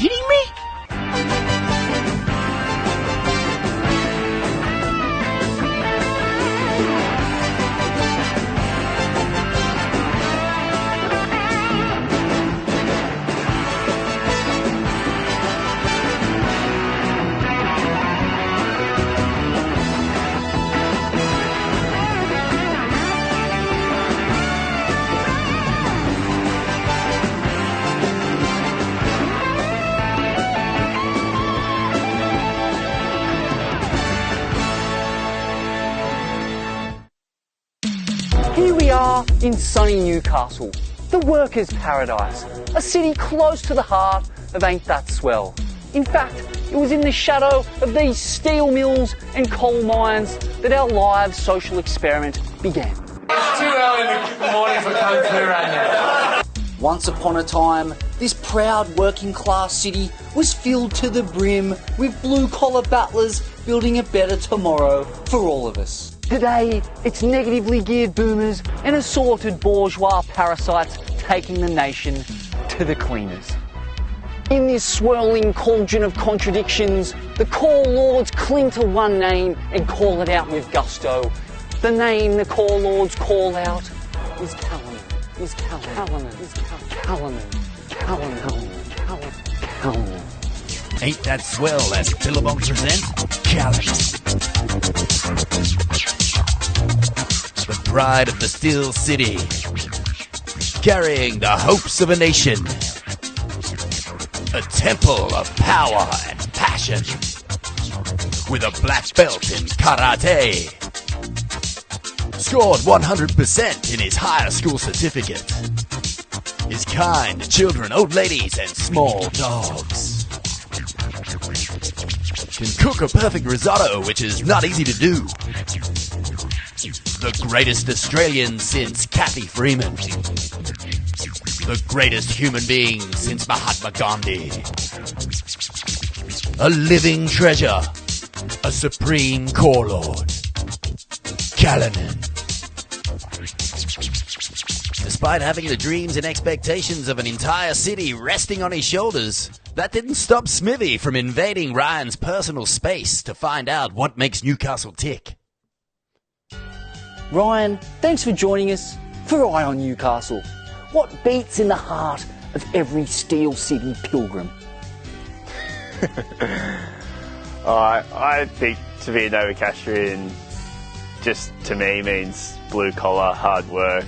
kidding me? Here we are in sunny Newcastle, the workers' paradise, a city close to the heart of Ain't That Swell. In fact, it was in the shadow of these steel mills and coal mines that our live social experiment began. It's too early in the morning for Kung Fu right now. Once upon a time, this proud working class city was filled to the brim with blue-collar battlers building a better tomorrow for all of us. Today, it's negatively geared boomers and assorted bourgeois parasites taking the nation to the cleaners. In this swirling cauldron of contradictions, the Corelords cling to one name and call it out with gusto. The name the Corelords call out is CALLINAN. CALLINAN. Ain't That Swell as Billabong present CALLINAN. The pride of the Steel City, carrying the hopes of a nation. A temple of power and passion, with a black belt in karate. Scored 100% in his higher school certificate. Is kind to children, old ladies, and small dogs. Can cook a perfect risotto, which is not easy to do. The greatest Australian since Kathy Freeman. The greatest human being since Mahatma Gandhi. A living treasure. A supreme Corelord. CALLINAN. Despite having the dreams and expectations of an entire city resting on his shoulders, that didn't stop Smiv from invading Ryan's personal space to find out what makes Newcastle tick. Ryan, thanks for joining us for Eye on Newcastle. What beats in the heart of every Steel City pilgrim? I think to be a Novocastrian just to me means blue collar, hard work.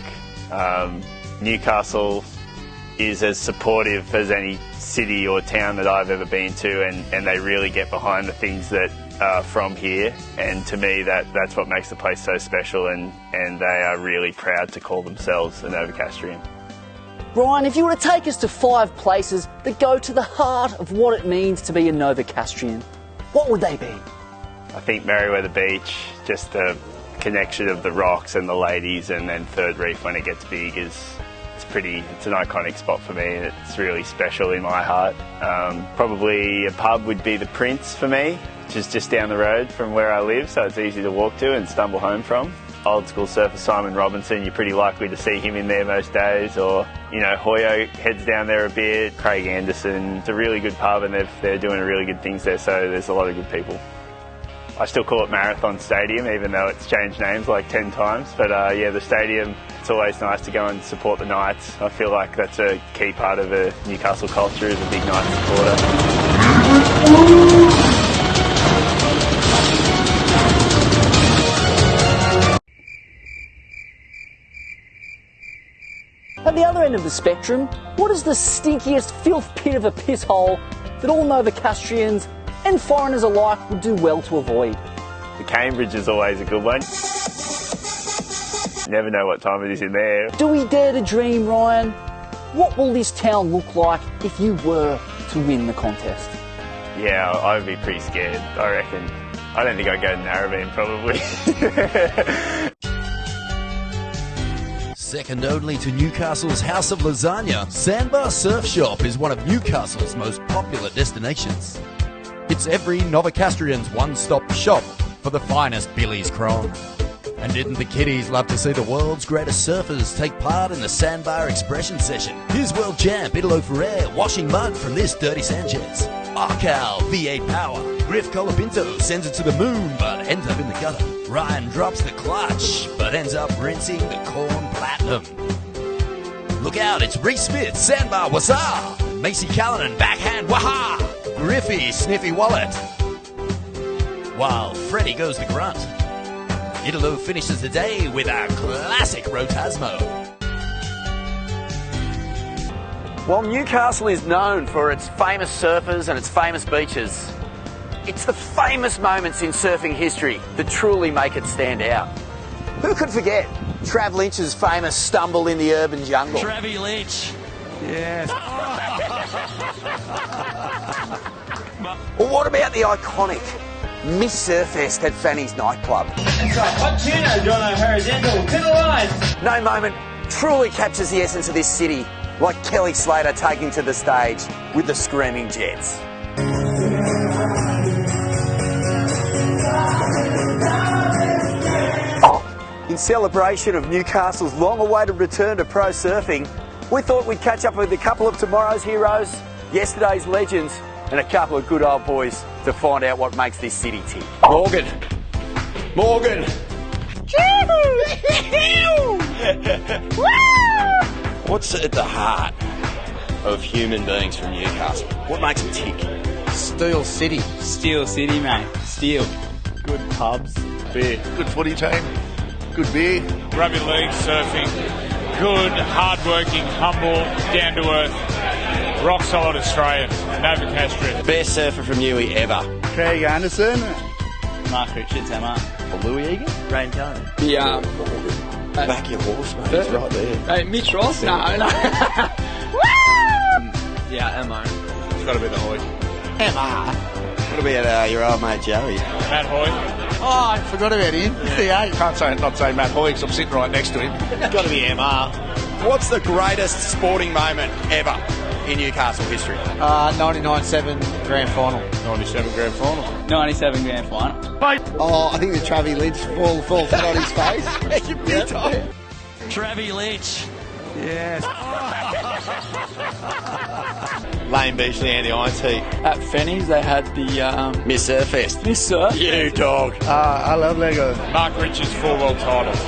Newcastle is as supportive as any city or town that I've ever been to, and they really get behind the things that are from here, and to me that's what makes the place so special, and they are really proud to call themselves a Novocastrian. Ryan, if you were to take us to 5 places that go to the heart of what it means to be a Novocastrian, what would they be? I think Merriweather Beach, just the connection of the rocks and the ladies, and then Third Reef when it gets big it's an iconic spot for me, and it's really special in my heart. Probably a pub would be the Prince for me, which is just down the road from where I live, so it's easy to walk to and stumble home from. Old school surfer Simon Robinson, you're pretty likely to see him in there most days, or Hoyo heads down there a bit. Craig Anderson, it's a really good pub, and they're doing really good things there, so there's a lot of good people. I still call it Marathon Stadium, even though it's changed names like 10 times. But yeah, the stadium, it's always nice to go and support the Knights. I feel like that's a key part of a Newcastle culture, is a big Knights supporter. At the other end of the spectrum, what is the stinkiest filth pit of a piss hole that all Novocastrians and foreigners alike would do well to avoid? The Cambridge is always a good one. You never know what time it is in there. Do we dare to dream, Ryan? What will this town look like if you were to win the contest? Yeah, I would be pretty scared, I reckon. I don't think I'd go to Narrabeen, probably. Second only to Newcastle's House of Lasagna, Sandbar Surf Shop is one of Newcastle's most popular destinations. It's every Novocastrian's one-stop shop for the finest Billy's Cron. And didn't the kiddies love to see the world's greatest surfers take part in the Sandbar expression session? Here's world champ Italo Ferrer washing mud from this dirty Sanchez. Arcal V8 power. Griff Colapinto sends it to the moon but ends up in the gutter. Ryan drops the clutch but ends up rinsing the corn platinum. Look out, it's Reece Smith, Sandbar Wasa. Macy Callinan, backhand waha. Griffey, sniffy wallet. While Freddie goes the grunt. Italo finishes the day with a classic Rotasmo. While Newcastle is known for its famous surfers and its famous beaches, it's the famous moments in surfing history that truly make it stand out. Who could forget Trav Lynch's famous stumble in the urban jungle? Travie Lynch. Yes. Or what about the iconic Miss Surfest at Fanny's nightclub? That's right, hot tuna, Jono horizontal, to the line. No moment truly captures the essence of this city like Kelly Slater taking to the stage with the Screaming Jets. In celebration of Newcastle's long-awaited return to pro surfing, we thought we'd catch up with a couple of tomorrow's heroes, yesterday's legends, and a couple of good old boys to find out what makes this city tick. Morgan. What's at the heart of human beings from Newcastle? What makes them tick? Steel City, mate. Steel. Good pubs. Beer. Good footy team. Good beer. Rugby league, surfing. Good, hard-working, humble, down-to-earth, rock-solid Australian. Nova Castro. Best surfer from Newey ever. Craig Anderson. Mark Richards, Emma. Louis Egan. Rain Cullen. Back your horse, mate. It's right there. Hey, Mitch Ross? No. Yeah, Emma. It's got to be the Hoy. What about your old mate Joey? Matt Hoy. Oh, I forgot about him. Yeah. Can't say not say Matt Hoy because I'm sitting right next to him. It's got to be MR. What's the greatest sporting moment ever in Newcastle history? 99-7 grand final. 97 grand final. 97 grand final. Oh, I think the Travie Lynch fall flat on his face. You big time. Travie Lynch. Yes. Lane Beachley and the Aint heat. At Fanny's, they had the Miss Surfest. Miss Surf. You dog. I love Lego. Mark Richards, 4 world titles.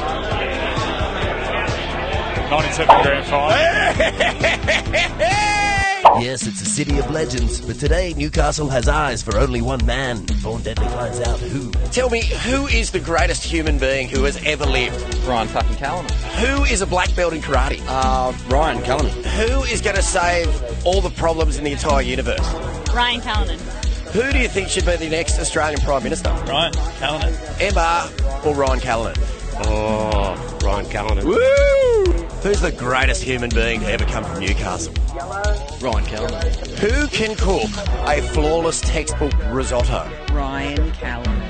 97 grand final. Yes, it's a city of legends, but today Newcastle has eyes for only one man. Born Deadly finds out who. Tell me, who is the greatest human being who has ever lived? Ryan fucking Cullinan. Who is a black belt in karate? Ryan Cullinan. Who is going to save all the problems in the entire universe? Ryan Callanan. Who do you think should be the next Australian Prime Minister? Ryan Callanan. MR or Ryan Callanan? Oh, Ryan Callanan. Woo! Who's the greatest human being to ever come from Newcastle? Ryan Callanan. Who can cook a flawless textbook risotto? Ryan Callanan.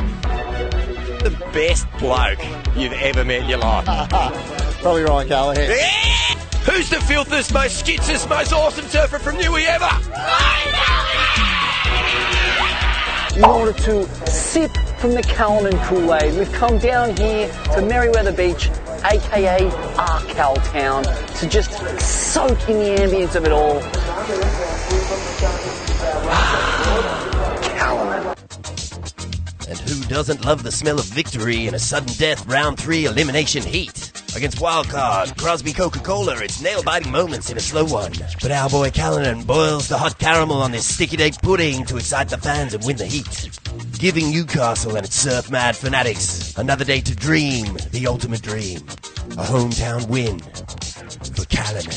The best bloke you've ever met in your life? Probably Ryan Callahan. Yeah! Who's the filthiest, most skitsest, most awesome surfer from Newey ever? In order to sip from the Callanan Kool-Aid, we've come down here to Merriweather Beach, aka Arcal Town, to just soak in the ambience of it all. Callanan. And who doesn't love the smell of victory in a sudden death round 3 elimination heat? Against Wildcard, Crosby Coca-Cola, it's nail-biting moments in a slow one. But our boy Callanan boils the hot caramel on this sticky date pudding to excite the fans and win the heat. Giving Newcastle and its surf-mad fanatics another day to dream the ultimate dream. A hometown win for Callanan.